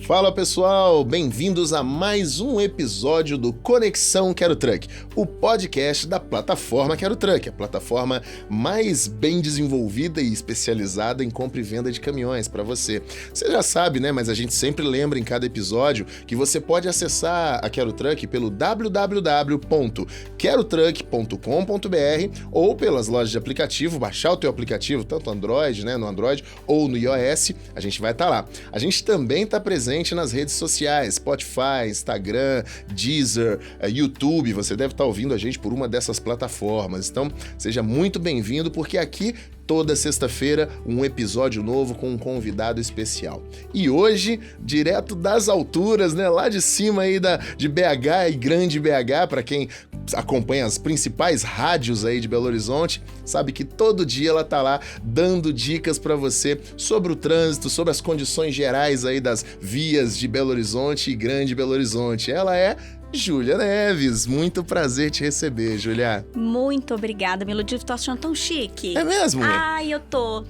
Fala pessoal, bem-vindos a mais um episódio do Conexão Quero Truck, o podcast da plataforma Quero Truck, a plataforma mais bem desenvolvida e especializada em compra e venda de caminhões para você. Você já sabe, né? Mas a gente sempre lembra em cada episódio que você pode acessar a Quero Truck pelo www.querotruck.com.br ou pelas lojas de aplicativo, baixar o teu aplicativo, tanto Android, né, no Android ou no iOS, a gente vai estar lá. A gente também está presente nas redes sociais, Spotify, Instagram, Deezer, YouTube. Você deve estar ouvindo a gente por uma dessas plataformas. Então, seja muito bem-vindo, porque aqui toda sexta-feira, um episódio novo com um convidado especial. E hoje, direto das alturas, né, lá de cima aí de BH e Grande BH, para quem acompanha as principais rádios aí de Belo Horizonte, sabe que todo dia ela tá lá dando dicas para você sobre o trânsito, sobre as condições gerais aí das vias de Belo Horizonte e Grande Belo Horizonte. Ela é Júlia Neves. Muito prazer te receber, Júlia. Muito obrigada, Melodivo. Tô achando tão chique. É mesmo? Ai, eu tô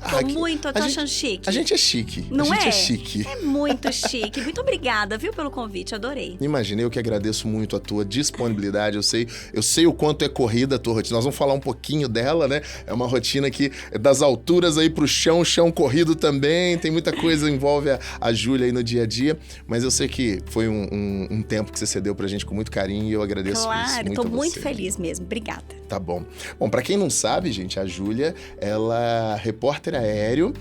achando chique. A gente é chique. Não a gente é? É chique. É muito chique. Muito obrigada, viu, pelo convite. Adorei. Imagina, eu que agradeço muito a tua disponibilidade. Eu sei o quanto é corrida a tua rotina. Nós vamos falar um pouquinho dela, né? É uma rotina que é das alturas aí pro chão corrido também. Tem muita coisa que envolve a Júlia aí no dia a dia. Mas eu sei que foi um tempo que você cedeu pra gente com muito carinho e eu agradeço isso muito. Claro, tô muito feliz mesmo. Obrigada. Tá bom. Bom, pra quem não sabe, gente, a Júlia, ela é repórter aéreo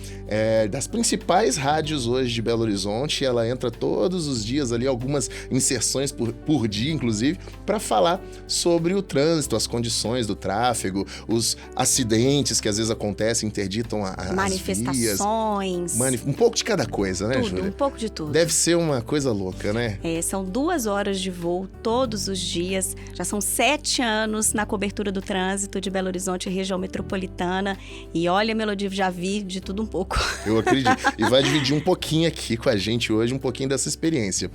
das principais rádios hoje de Belo Horizonte. Ela entra todos os dias ali, algumas inserções por dia, inclusive, para falar sobre o trânsito, as condições do tráfego, os acidentes que às vezes acontecem, interditam as manifestações. Vias. Um pouco de cada coisa, né, Júlia? Um pouco de tudo. Deve ser uma coisa louca, né? São 2 horas de voo todos os dias. Já são 7 anos na cobertura do trânsito de Belo Horizonte e região metropolitana. E olha, Melodivo, já vi de tudo um pouco. Eu acredito. E vai dividir um pouquinho aqui com a gente hoje, um pouquinho dessa experiência.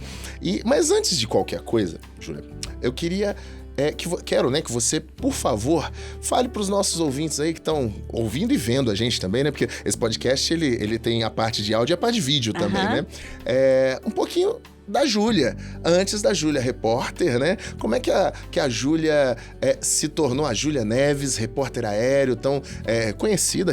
Mas antes de qualquer coisa, Júlia, eu quero que você, por favor, fale para os nossos ouvintes aí que estão ouvindo e vendo a gente também, né? Porque esse podcast, ele tem a parte de áudio e a parte de vídeo também, né? Um pouquinho da Júlia, antes da Júlia repórter, né? Como é que a Júlia se tornou a Júlia Neves, repórter aéreo, tão reconhecida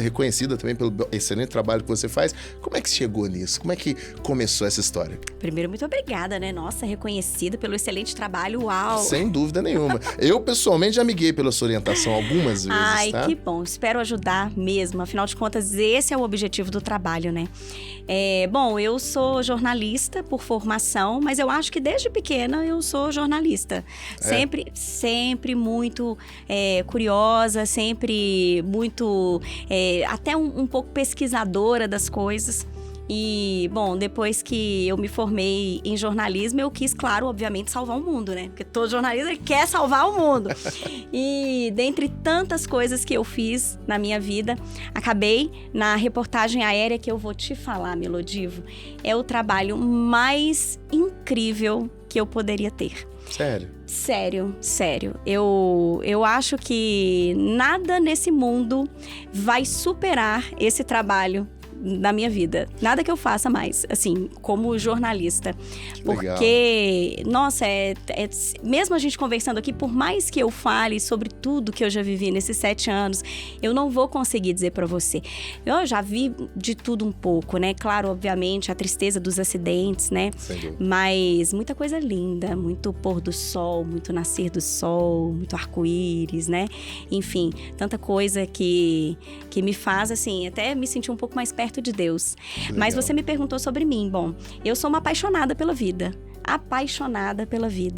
também pelo excelente trabalho que você faz. Como é que chegou nisso? Como é que começou essa história? Primeiro, muito obrigada, né? Nossa, reconhecida pelo excelente trabalho, uau! Sem dúvida nenhuma. Eu, pessoalmente, já miguei pela sua orientação algumas vezes, Ai, tá? que bom. Espero ajudar mesmo. Afinal de contas, esse é o objetivo do trabalho, né? Bom, eu sou jornalista por formação, mas eu acho que desde pequena eu sou jornalista. Sempre muito curiosa, sempre muito, até um pouco pesquisadora das coisas. E, bom, depois que eu me formei em jornalismo, eu quis, claro, obviamente, salvar o mundo, né? Porque todo jornalista quer salvar o mundo. E, dentre tantas coisas que eu fiz na minha vida, acabei na reportagem aérea, que eu vou te falar, Melodivo, é o trabalho mais incrível que eu poderia ter. Sério? Sério. Eu acho que nada nesse mundo vai superar esse trabalho na minha vida. Nada que eu faça mais, assim, como jornalista. Porque, nossa, mesmo a gente conversando aqui, por mais que eu fale sobre tudo que eu já vivi nesses 7 anos, eu não vou conseguir dizer pra você. Eu já vi de tudo um pouco, né? Claro, obviamente, a tristeza dos acidentes, né? Mas muita coisa linda, muito pôr do sol, muito nascer do sol, muito arco-íris, né? Enfim, tanta coisa que me faz, assim, até me sentir um pouco mais perto de Deus. Mas você me perguntou sobre mim. Bom, eu sou uma apaixonada pela vida.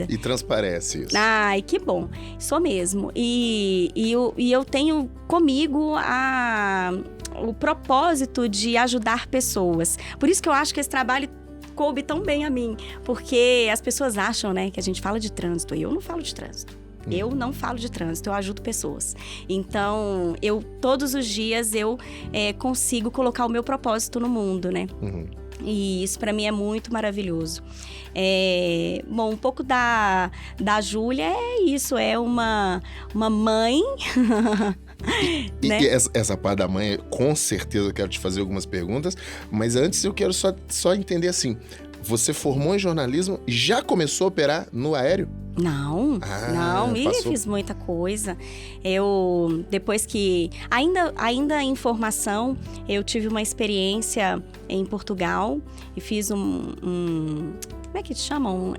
E transparece isso. Ai, que bom. Sou mesmo. E eu tenho comigo o propósito de ajudar pessoas. Por isso que eu acho que esse trabalho coube tão bem a mim. Porque as pessoas acham, né, que a gente fala de trânsito. E eu não falo de trânsito. Eu não falo de trânsito, eu ajudo pessoas. Então, todos os dias eu consigo colocar o meu propósito no mundo, né? E isso para mim é muito maravilhoso. Bom, um pouco da Júlia é isso, é uma mãe. Né? E essa parte da mãe, com certeza eu quero te fazer algumas perguntas, mas antes eu quero só entender assim, você formou em jornalismo e já começou a operar no aéreo? Não, passou. fiz muita coisa. Depois que... Ainda em formação, eu tive uma experiência em Portugal e fiz como é que chamam?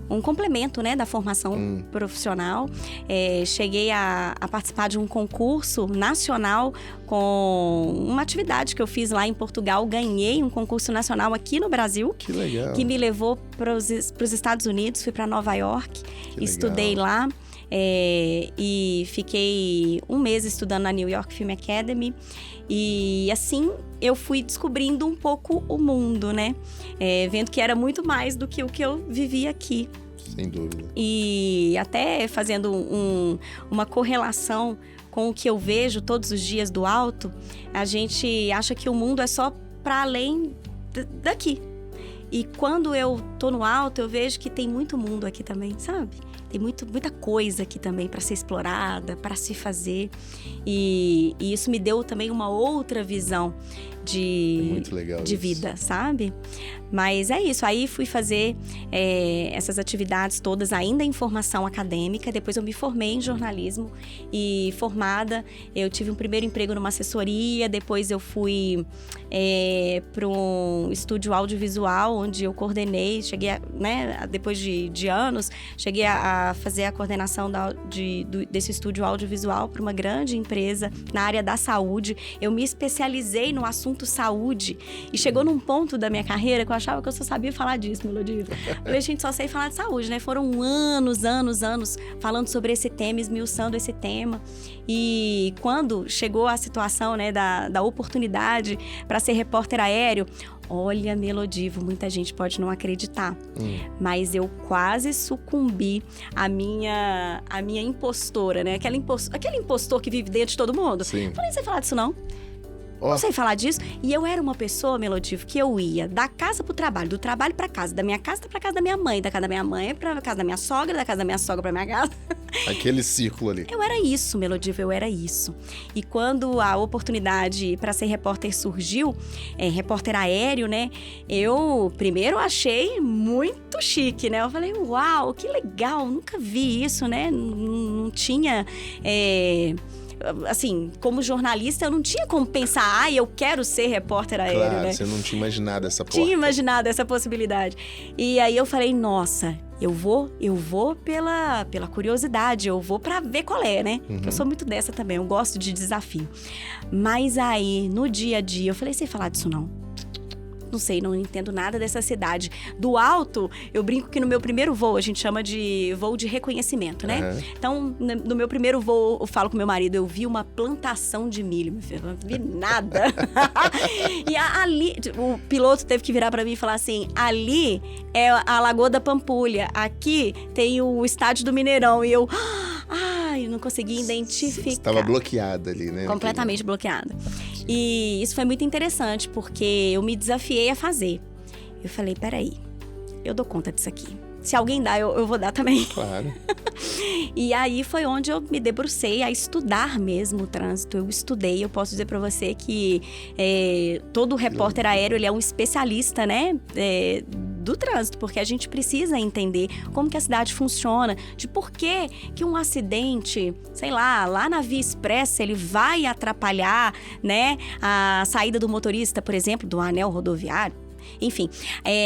Um complemento, né, da formação profissional. Cheguei a participar de um concurso nacional com uma atividade que eu fiz lá em Portugal. Ganhei um concurso nacional aqui no Brasil. Que legal. Que me levou para os Estados Unidos. Fui para Nova York, estudei lá. E fiquei um mês estudando na New York Film Academy. E assim eu fui descobrindo um pouco o mundo, né? Vendo que era muito mais do que o que eu vivia aqui. Sem dúvida. E até fazendo uma correlação com o que eu vejo todos os dias do alto, a gente acha que o mundo é só para além daqui. E quando eu tô no alto, eu vejo que tem muito mundo aqui também, sabe? Tem muita coisa aqui também para ser explorada, para se fazer. E isso me deu também uma outra visão de vida, sabe? Mas é isso. Aí fui fazer essas atividades todas ainda em formação acadêmica. Depois eu me formei em jornalismo. E formada, eu tive um primeiro emprego numa assessoria. Depois eu fui para um estúdio audiovisual, onde eu coordenei. Cheguei, depois de anos, cheguei a fazer a coordenação desse estúdio audiovisual para uma grande empresa na área da saúde. Eu me especializei no assunto saúde. E chegou num ponto da minha carreira que eu achava que eu só sabia falar disso, Melodia. Eu a gente só sei falar de saúde, né? Foram anos falando sobre esse tema, esmiuçando esse tema. E quando chegou a situação, né, da oportunidade para ser repórter aéreo, olha, Melodivo, muita gente pode não acreditar, mas eu quase sucumbi à minha impostora, né? Aquele impostor que vive dentro de todo mundo. Sim. Falei, você falar disso não? Não sei falar disso. E eu era uma pessoa, Melodivo, que eu ia da casa pro trabalho, do trabalho pra casa, da minha casa pra casa da minha mãe, da casa da minha mãe pra casa da minha sogra, da casa da minha sogra pra minha casa. Aquele círculo ali. Eu era isso, Melodivo, eu era isso. E quando a oportunidade para ser repórter surgiu, repórter aéreo, né? Eu primeiro achei muito chique, né? Eu falei, uau, que legal, nunca vi isso, né? Não tinha... assim, como jornalista, eu não tinha como pensar, eu quero ser repórter aéreo, claro, né? Você não tinha imaginado essa porta. Tinha imaginado essa possibilidade. E aí eu falei, nossa, eu vou pela curiosidade, eu vou pra ver qual é, né? Eu sou muito dessa também, eu gosto de desafio. Mas aí, no dia a dia, eu falei, sei falar disso não. Não sei, não entendo nada dessa cidade. Do alto, eu brinco que no meu primeiro voo, a gente chama de voo de reconhecimento, né? Então, no meu primeiro voo, eu falo com meu marido, eu vi uma plantação de milho, meu filho, eu não vi nada. E ali, o piloto teve que virar pra mim e falar assim, ali é a Lagoa da Pampulha, aqui tem o estádio do Mineirão. E eu não consegui identificar. Você estava bloqueada ali, né? Completamente bloqueada. E isso foi muito interessante, porque eu me desafiei a fazer. Eu falei, peraí, eu dou conta disso aqui. Se alguém dá, eu vou dar também. Claro. E aí foi onde eu me debrucei a estudar mesmo o trânsito. Eu estudei, eu posso dizer para você que todo repórter aéreo, ele é um especialista, né? Do trânsito, porque a gente precisa entender como que a cidade funciona, de por que um acidente, sei lá na Via Expressa, ele vai atrapalhar, né, a saída do motorista, por exemplo, do anel rodoviário. Enfim,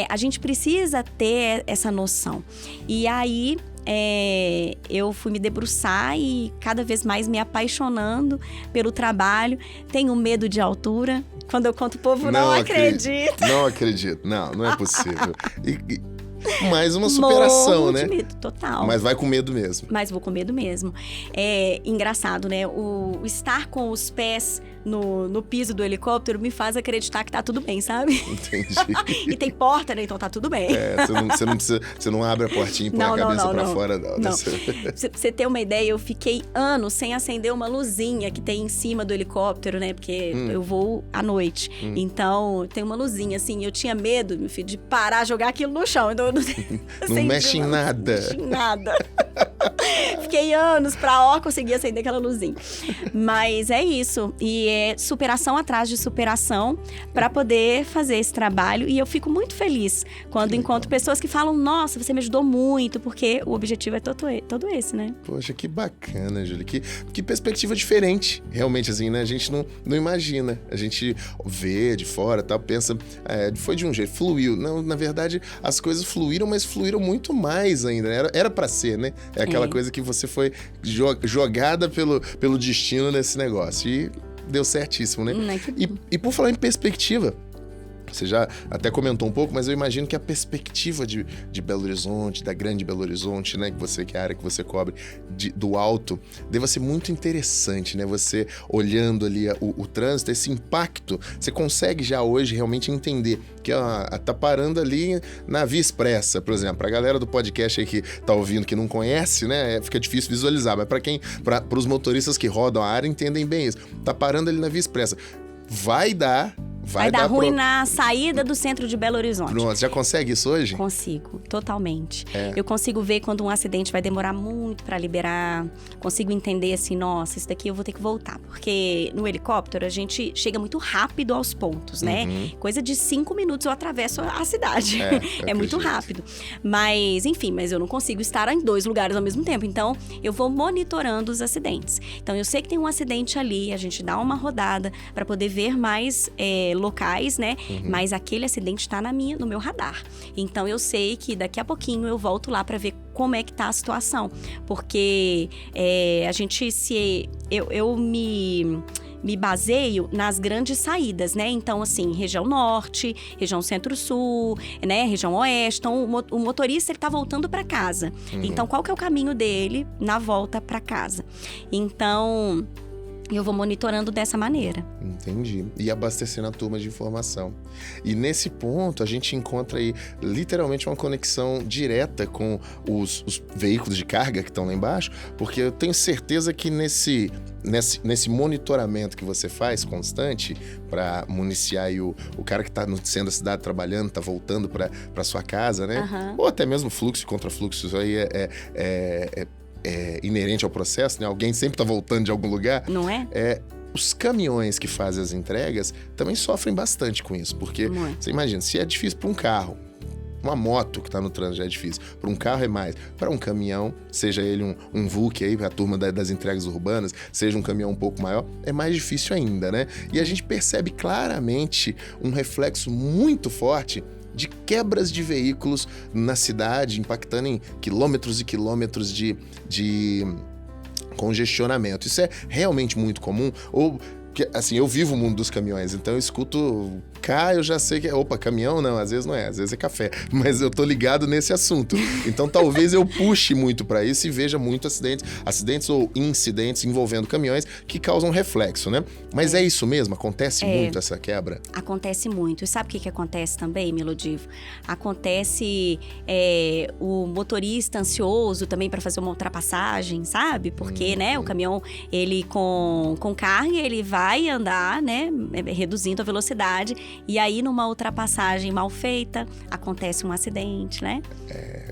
a gente precisa ter essa noção. E aí, eu fui me debruçar e cada vez mais me apaixonando pelo trabalho. Tenho medo de altura. Quando eu conto, o povo não acredita. Não acredito. Não é possível. Mais uma superação, né? De medo, total. Mas vai com medo mesmo. Mas vou com medo mesmo. É engraçado, né? O estar com os pés no piso do helicóptero me faz acreditar que tá tudo bem, sabe? Entendi. E tem porta, né? Então tá tudo bem. Você não abre a portinha e põe a cabeça pra fora, não. Pra você ter uma ideia, eu fiquei anos sem acender uma luzinha que tem em cima do helicóptero, né? Porque eu vou à noite. Então, tem uma luzinha, assim. Eu tinha medo, meu filho, de parar, jogar aquilo no chão. Então, eu não mexe em nada. Não mexe em nada. Fiquei anos pra conseguir acender aquela luzinha. Mas é isso. E é superação atrás de superação pra poder fazer esse trabalho. E eu fico muito feliz quando encontro pessoas que falam, nossa, você me ajudou muito, porque o objetivo é todo esse, né? Poxa, que bacana, Júlia. Que perspectiva diferente. Realmente, assim, né? A gente não imagina. A gente vê de fora, tal, pensa, foi de um jeito, fluiu. Não, na verdade, as coisas fluíram, mas fluíram muito mais ainda. Era pra ser, né? É aquela coisa que você foi jogada pelo destino nesse negócio. E deu certíssimo, né? E por falar em perspectiva, você já até comentou um pouco, mas eu imagino que a perspectiva de Belo Horizonte, da grande Belo Horizonte, né, que é a área que você cobre, do alto, deva ser muito interessante, né? Você olhando ali o trânsito, esse impacto, você consegue já hoje realmente entender que tá parando ali na Via Expressa, por exemplo. Pra galera do podcast aí que tá ouvindo, que não conhece, né, fica difícil visualizar, mas para os motoristas que rodam a área entendem bem isso. Tá parando ali na Via Expressa. Vai dar ruim na saída do centro de Belo Horizonte. Pronto, já consegue isso hoje? Consigo, totalmente. Eu consigo ver quando um acidente vai demorar muito pra liberar. Consigo entender assim, nossa, isso daqui eu vou ter que voltar. Porque no helicóptero a gente chega muito rápido aos pontos, né? Coisa de 5 minutos eu atravesso a cidade. É muito rápido. Mas, enfim, eu não consigo estar em 2 lugares ao mesmo tempo. Então, eu vou monitorando os acidentes. Então, eu sei que tem um acidente ali, a gente dá uma rodada pra poder ver mais locais, né? Mas aquele acidente tá no meu radar. Então, eu sei que daqui a pouquinho eu volto lá pra ver como é que tá a situação. Porque a gente eu me baseio nas grandes saídas, né? Então, assim, região norte, região centro-sul, né? Região oeste. Então, o motorista, ele tá voltando para casa. Então, qual que é o caminho dele na volta para casa? Então, eu vou monitorando dessa maneira. Entendi. E abastecendo a turma de informação. E nesse ponto, a gente encontra aí literalmente uma conexão direta com os veículos de carga que estão lá embaixo, porque eu tenho certeza que nesse monitoramento que você faz constante para municiar aí o cara que está no centro da cidade trabalhando, está voltando para sua casa, né? Ou até mesmo fluxo e contrafluxo, isso aí é inerente ao processo, né? Alguém sempre está voltando de algum lugar. Não é? Os caminhões que fazem as entregas também sofrem bastante com isso, porque você imagina, se é difícil para um carro, uma moto que está no trânsito já é difícil, para um carro é mais, para um caminhão, seja ele um VUC aí, a turma das entregas urbanas, seja um caminhão um pouco maior, é mais difícil ainda, né? E a gente percebe claramente um reflexo muito forte de quebras de veículos na cidade, impactando em quilômetros e quilômetros de congestionamento. Isso é realmente muito comum? Ou, assim, eu vivo o mundo dos caminhões, então eu escuto cá, eu já sei que caminhão não, às vezes não é, às vezes é café, mas eu tô ligado nesse assunto. Então talvez eu puxe muito para isso e veja muito acidentes ou incidentes envolvendo caminhões que causam reflexo, né? Mas é isso mesmo? Acontece muito essa quebra? Acontece muito. E sabe o que acontece também, Melodivo? Acontece o motorista ansioso também para fazer uma ultrapassagem, sabe? Porque, né, o caminhão, ele com carga, ele vai andar, né, reduzindo a velocidade. E aí, numa ultrapassagem mal feita, acontece um acidente, né?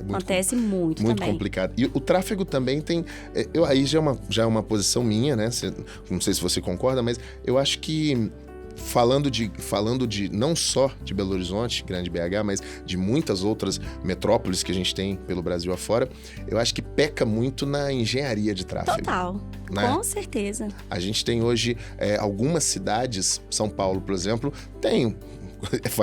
Acontece muito também. Muito complicado. E o tráfego também tem... aí já é uma posição minha, né? Não sei se você concorda, mas eu acho que falando de não só de Belo Horizonte, grande BH, mas de muitas outras metrópoles que a gente tem pelo Brasil afora, eu acho que peca muito na engenharia de tráfego. Total, né? Com certeza. A gente tem hoje algumas cidades, São Paulo, por exemplo, tem...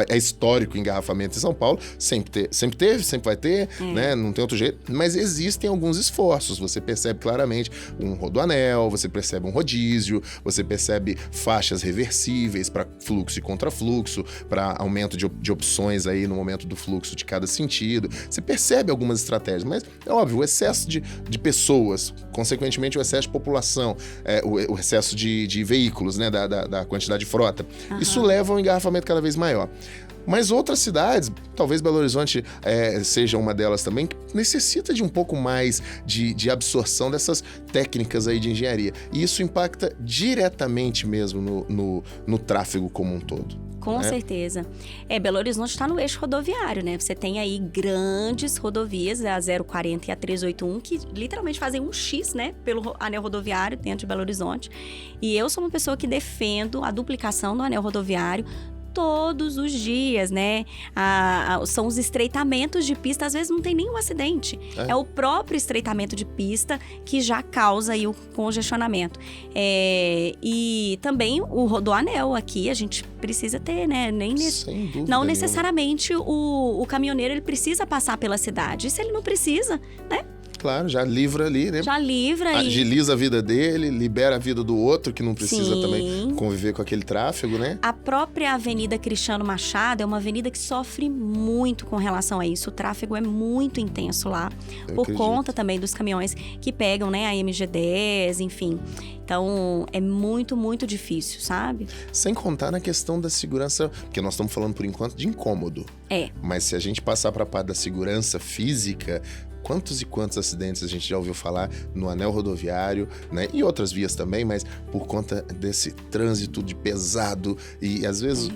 É histórico o engarrafamento em São Paulo, sempre teve, sempre vai ter, né? Não tem outro jeito, mas existem alguns esforços, você percebe claramente um rodoanel, você percebe um rodízio, você percebe faixas reversíveis para fluxo e contrafluxo, para aumento de opções aí no momento do fluxo de cada sentido, você percebe algumas estratégias, mas é óbvio, o excesso de pessoas, consequentemente o excesso de população, o excesso de veículos, né? Da quantidade de frota, isso leva a um engarrafamento cada vez maior. Mas outras cidades, talvez Belo Horizonte seja uma delas também, que necessita de um pouco mais de absorção dessas técnicas aí de engenharia. E isso impacta diretamente mesmo no tráfego como um todo. Com certeza. Belo Horizonte está no eixo rodoviário, né? Você tem aí grandes rodovias, a 040 e a 381, que literalmente fazem um X, né? Pelo anel rodoviário dentro de Belo Horizonte. E eu sou uma pessoa que defendo a duplicação do anel rodoviário todos os dias, né? São os estreitamentos de pista, às vezes não tem nenhum acidente. É o próprio estreitamento de pista que já causa aí o congestionamento. E também o rodoanel aqui, a gente precisa ter, né? Sem dúvida não nenhuma. necessariamente o caminhoneiro ele precisa passar pela cidade. E se ele não precisa, né? Claro, já livra ali, né? Já livra Agiliza a vida dele, libera a vida do outro, que não precisa Sim. também conviver com aquele tráfego, né? A própria Avenida Cristiano Machado é uma avenida que sofre muito com relação a isso. O tráfego é muito intenso lá, por conta também dos caminhões que pegam, né, a MG10, enfim. Então, é muito, muito difícil, sabe? Sem contar na questão da segurança, porque nós estamos falando, por enquanto, de incômodo. Mas se a gente passar para a parte da segurança física, quantos e quantos acidentes a gente já ouviu falar no anel rodoviário, né? E outras vias também, mas por conta desse trânsito de pesado e às vezes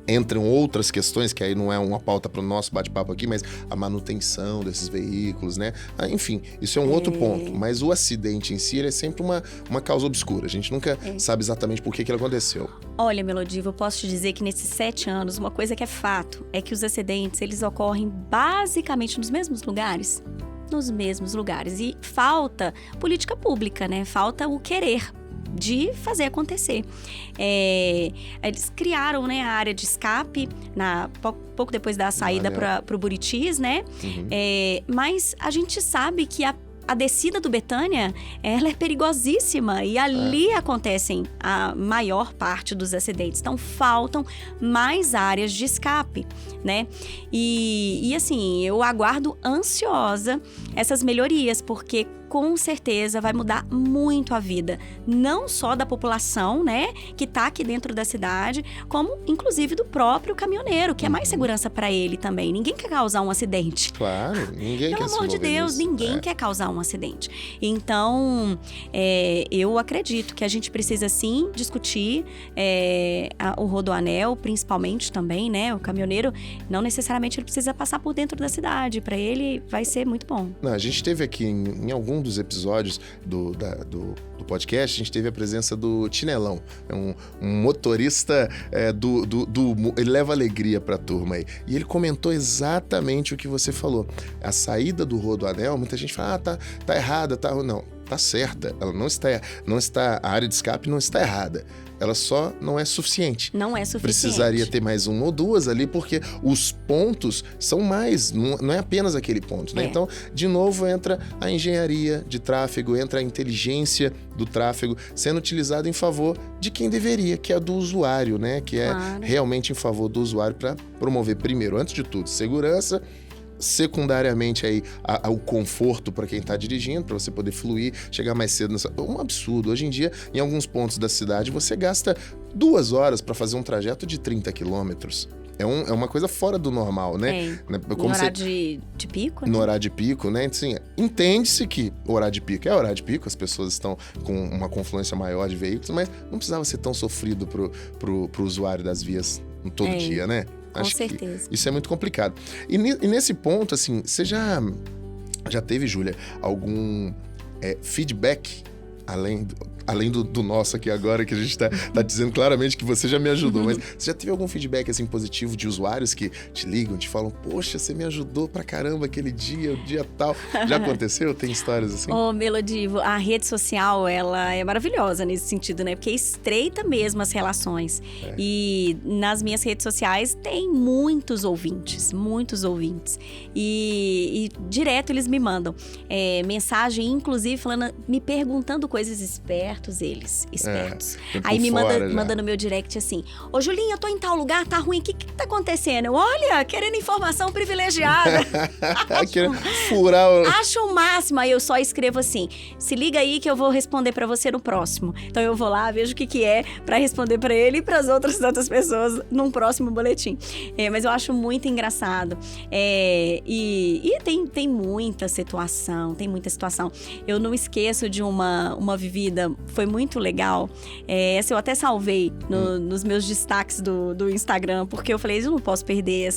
entram outras questões, que aí não é uma pauta para o nosso bate-papo aqui, mas a manutenção desses veículos, né? Enfim, isso é um outro ponto. Mas o acidente em si, ele é sempre uma causa obscura. A gente nunca sabe exatamente por que ele aconteceu. Olha, Melodiva, eu posso te dizer que nesses 7 anos, uma coisa que é fato é que os acidentes, eles ocorrem basicamente nos mesmos lugares. Nos mesmos lugares. E falta política pública, né? Falta o querer de fazer acontecer. Eles criaram, né, a área de escape pouco depois da saída para o Buritis, né? Mas a gente sabe que a descida do Betânia, ela é perigosíssima e ali acontecem a maior parte dos acidentes. Então, faltam mais áreas de escape, né? E assim, eu aguardo ansiosa essas melhorias, porque com certeza vai mudar muito a vida, não só da população, né, que tá aqui dentro da cidade, como inclusive do próprio caminhoneiro, que é mais segurança para ele também. Ninguém quer causar um acidente. Claro, ninguém quer se envolver nisso. Pelo amor de Deus, ninguém quer causar um acidente. Então, eu acredito que a gente precisa sim discutir o rodoanel, principalmente também, né, o caminhoneiro, não necessariamente ele precisa passar por dentro da cidade, para ele vai ser muito bom. Não, a gente teve aqui em algum dos episódios do podcast, a gente teve a presença do Tinelão, um motorista ele leva alegria pra turma aí. E ele comentou exatamente o que você falou. A saída do rodoanel, muita gente fala, tá errada, não, tá certa. Ela não está, a área de escape não está errada. Ela só não é suficiente. Não é suficiente. Precisaria ter mais uma ou duas ali, porque os pontos são mais, não é apenas aquele ponto, né? Então, de novo, entra a engenharia de tráfego, entra a inteligência do tráfego sendo utilizada em favor de quem deveria, que é do usuário, né? Que é realmente em favor do usuário para promover, primeiro, antes de tudo, segurança, secundariamente aí o conforto para quem está dirigindo, para você poder fluir, chegar mais cedo. Um absurdo. Hoje em dia, em alguns pontos da cidade, você gasta 2 horas para fazer um trajeto de 30 quilômetros. É uma coisa fora do normal, né? No horário de pico, né? No horário de pico, né? Assim, entende-se que o horário de pico é horário de pico, as pessoas estão com uma confluência maior de veículos, mas não precisava ser tão sofrido pro usuário das vias todo dia, né? Com certeza. Isso é muito complicado. E nesse ponto, assim, você já teve, Júlia, algum feedback, além do nosso aqui agora, que a gente tá dizendo claramente que você já me ajudou, mas você já teve algum feedback, assim, positivo de usuários que te ligam, te falam, poxa, você me ajudou pra caramba aquele dia, o dia tal. Já aconteceu? Tem histórias assim? Melodivo, a rede social, ela é maravilhosa nesse sentido, né? Porque estreita mesmo as relações. E nas minhas redes sociais tem muitos ouvintes. E direto eles me mandam mensagem, inclusive, me perguntando coisas espertas. Espertos. Aí me manda no meu direct assim, ô Julinha, eu tô em tal lugar, tá ruim, o que tá acontecendo? Olha, querendo informação privilegiada. Querendo furar Acho o máximo. Aí eu só escrevo assim, se liga aí que eu vou responder pra você no próximo. Então eu vou lá, vejo o que é pra responder pra ele e pras outras pessoas num próximo boletim. Mas eu acho muito engraçado. E tem muita situação, Eu não esqueço de uma uma vivida, foi muito legal. Essa eu até salvei nos meus destaques do Instagram, porque eu falei, eu não posso perder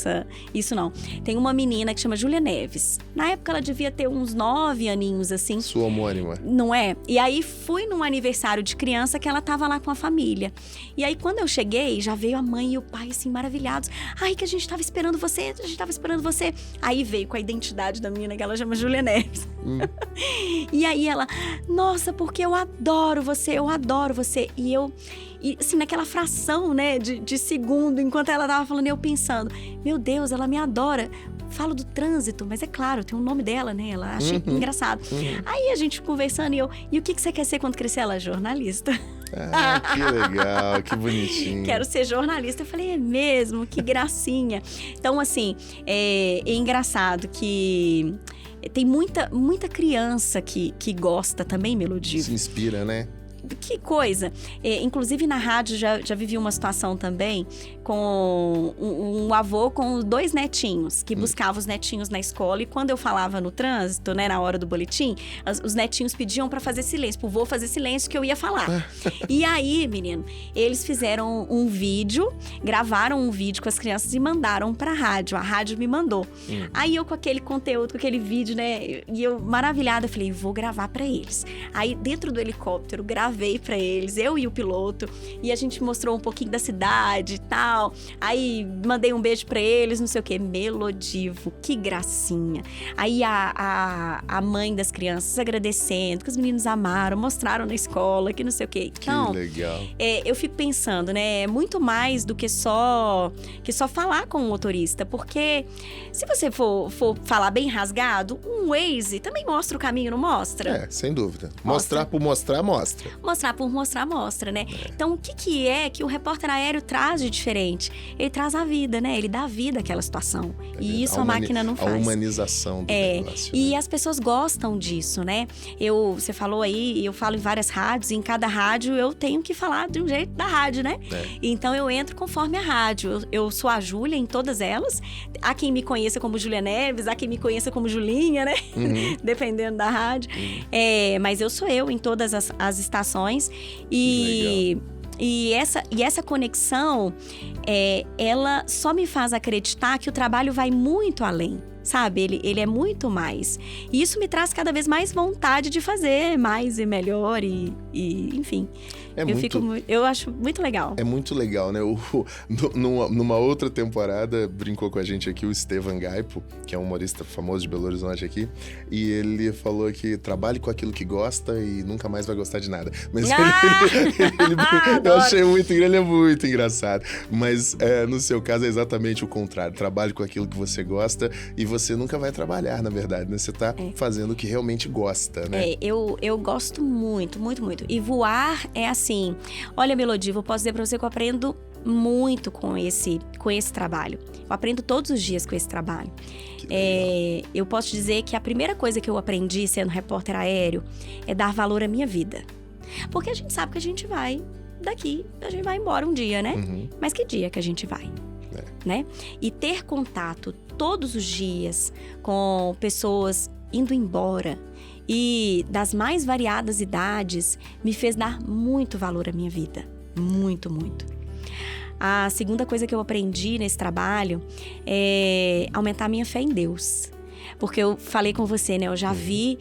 isso não. Tem uma menina que chama Júlia Neves. Na época ela devia ter uns 9 aninhos, assim. Sua homônima. Não é? E aí fui num aniversário de criança que ela tava lá com a família. E aí quando eu cheguei, já veio a mãe e o pai assim, maravilhados. Ai, que a gente tava esperando você, a gente tava esperando você. Aí veio com a identidade da menina, que ela chama Júlia Neves. E aí ela, nossa, porque eu adoro você. E assim, naquela fração, né, de segundo, enquanto ela tava falando, eu pensando, meu Deus, ela me adora. Falo do trânsito, mas é claro, tem o nome dela, né? Ela acha engraçado. Aí a gente conversando e o que você quer ser quando crescer? Ela é jornalista. Ah, que legal, que bonitinho. Quero ser jornalista. Eu falei, é mesmo? Que gracinha. Então, assim, é engraçado que tem muita criança que gosta também, Melodivo. Se inspira, né? Que coisa! Inclusive na rádio já vivi uma situação também com um avô com 2 netinhos que buscava os netinhos na escola, e quando eu falava no trânsito, né, na hora do boletim, os netinhos pediam para fazer silêncio, pro vô fazer silêncio que eu ia falar. E aí, menino, eles fizeram um vídeo, gravaram um vídeo com as crianças e mandaram pra rádio. A rádio me mandou. Aí eu com aquele conteúdo, com aquele vídeo, né, e eu maravilhada, falei, vou gravar pra eles. Aí dentro do helicóptero, gravei pra eles, eu e o piloto, e a gente mostrou um pouquinho da cidade e tal. Aí mandei um beijo pra eles, não sei o quê. Melodivo, que gracinha. Aí a mãe das crianças agradecendo, que os meninos amaram, mostraram na escola, que não sei o quê. Então, que legal. Eu fico pensando, né, é muito mais do que só falar com o motorista, porque se você for falar bem rasgado, um Waze também mostra o caminho, não mostra? Sem dúvida. Mostrar por mostrar, mostra. Mostrar por mostrar, mostra, né? Então, o que é que o repórter aéreo traz de diferente? Ele traz a vida, né? Ele dá vida àquela situação. E isso a máquina não faz. A humanização do negócio. E né? as pessoas gostam disso, né? Você falou aí, eu falo em várias rádios, e em cada rádio eu tenho que falar de um jeito da rádio, né? Então, eu entro conforme a rádio. Eu sou a Júlia em todas elas. Há quem me conheça como Júlia Neves, há quem me conheça como Julinha, né? Dependendo da rádio. Mas eu sou eu em todas as estações. E essa conexão, ela só me faz acreditar que o trabalho vai muito além, sabe? Ele é muito mais. E isso me traz cada vez mais vontade de fazer mais e melhor e enfim. Eu acho muito legal. É muito legal, né? Numa outra temporada, brincou com a gente aqui o Estevan Gaipo, que é um humorista famoso de Belo Horizonte aqui, e ele falou que trabalhe com aquilo que gosta e nunca mais vai gostar de nada. Mas eu achei ele é muito engraçado. Mas no seu caso é exatamente o contrário. Trabalhe com aquilo que você gosta e você nunca vai trabalhar, na verdade, né? Você tá fazendo o que realmente gosta, né? Eu gosto muito, muito, muito. E voar é assim, olha, Melodivo, eu posso dizer pra você que eu aprendo muito com esse trabalho. Eu aprendo todos os dias com esse trabalho. Eu posso dizer que a primeira coisa que eu aprendi sendo repórter aéreo é dar valor à minha vida. Porque a gente sabe que a gente vai daqui, a gente vai embora um dia, né? Mas que dia que a gente vai? Né? E ter contato todos os dias com pessoas indo embora e das mais variadas idades me fez dar muito valor à minha vida. Muito, muito. A segunda coisa que eu aprendi nesse trabalho é aumentar a minha fé em Deus. Porque eu falei com você, né? Eu já vi...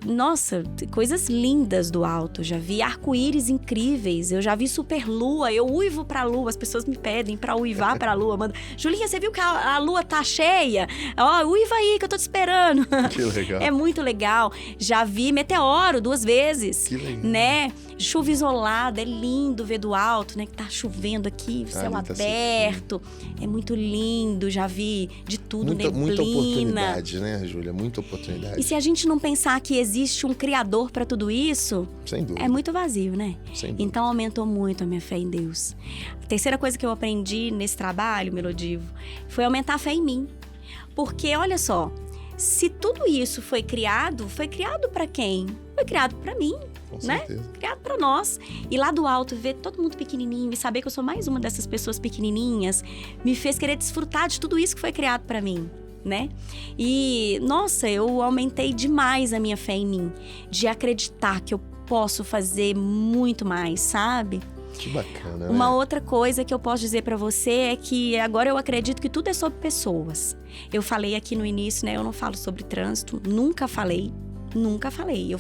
Nossa, coisas lindas do alto. Já vi arco-íris incríveis. Eu já vi superlua. Eu uivo pra lua. As pessoas me pedem pra uivar pra lua. Manda, Julinha, você viu que a lua tá cheia? Ó, uiva aí que eu tô te esperando. Que legal. É muito legal. Já vi meteoro 2 vezes. Que legal. Né? Chuva isolada. É lindo ver do alto, né? Que tá chovendo aqui, céu aberto. É muito lindo. Já vi de tudo, neblina. Muita oportunidade, né, Júlia? Muita oportunidade. E se a gente não pensar que existe um criador para tudo isso, sem dúvida, é muito vazio, né? Sem dúvida. Então aumentou muito a minha fé em Deus. A terceira coisa que eu aprendi nesse trabalho, Melodivo, foi aumentar a fé em mim. Porque, olha só, se tudo isso foi criado para quem? Foi criado para mim. Com né? certeza. Criado pra nós. E lá do alto, ver todo mundo pequenininho e saber que eu sou mais uma dessas pessoas pequenininhas, me fez querer desfrutar de tudo isso que foi criado pra mim, né? E, nossa, eu aumentei demais a minha fé em mim, de acreditar que eu posso fazer muito mais, sabe? Que bacana, Uma né? outra coisa que eu posso dizer pra você é que agora eu acredito que tudo é sobre pessoas. Eu falei aqui no início, né? Eu não falo sobre trânsito, nunca falei. Eu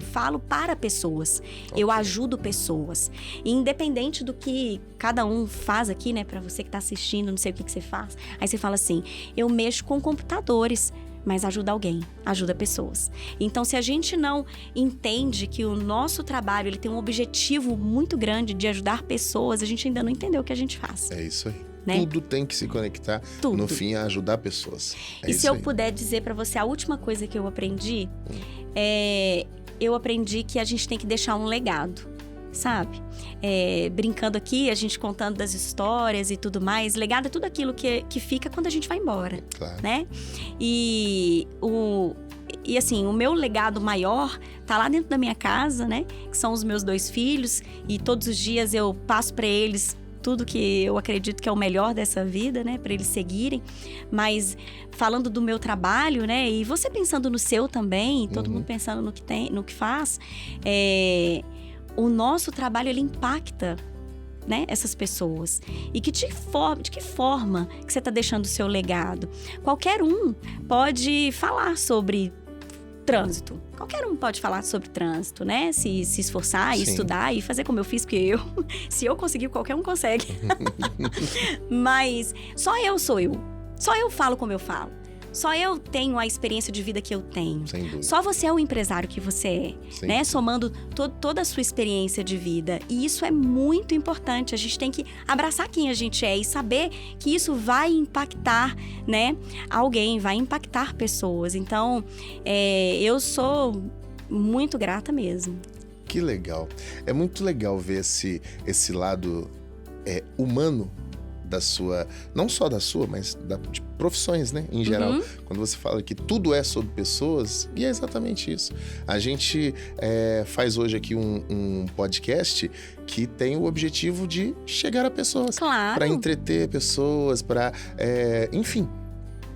falo para pessoas, eu ajudo pessoas. E independente do que cada um faz aqui, né? Pra você que tá assistindo, não sei o que você faz. Aí você fala assim, eu mexo com computadores, mas ajuda alguém, ajuda pessoas. Então, se a gente não entende que o nosso trabalho ele tem um objetivo muito grande de ajudar pessoas, a gente ainda não entendeu o que a gente faz. É isso aí. Né? Tudo tem que se conectar, Tudo. no fim, a ajudar pessoas. É E isso se eu aí. puder dizer pra você, a última coisa que eu aprendi, eu aprendi que a gente tem que deixar um legado, sabe? Brincando aqui, a gente contando das histórias e tudo mais, legado é tudo aquilo que fica quando a gente vai embora, Claro. né? E assim, o meu legado maior tá lá dentro da minha casa, né? Que são os meus 2 filhos, e todos os dias eu passo pra eles tudo que eu acredito que é o melhor dessa vida, né? Para eles seguirem. Mas falando do meu trabalho, né? E você pensando no seu também, todo mundo pensando no que faz, o nosso trabalho, ele impacta, né, essas pessoas. E de que forma que você está deixando o seu legado? Qualquer um pode falar sobre trânsito. Qualquer um pode falar sobre trânsito, né? Se esforçar e Sim. estudar e fazer como eu fiz, porque se eu conseguir, qualquer um consegue. Mas só eu sou eu. Só eu falo como eu falo. Só eu tenho a experiência de vida que eu tenho. Sem dúvida. Só você é o empresário que você é, Sim. né? Somando toda a sua experiência de vida. E isso é muito importante. A gente tem que abraçar quem a gente é e saber que isso vai impactar, né? Alguém, vai impactar pessoas. Então, eu sou muito grata mesmo. Que legal. É muito legal ver esse lado humano da sua, não só da sua, mas de profissões, né, em geral. Quando você fala que tudo é sobre pessoas, e é exatamente isso. A gente faz hoje aqui um podcast que tem o objetivo de chegar a pessoas. Claro. Para entreter pessoas, para, enfim,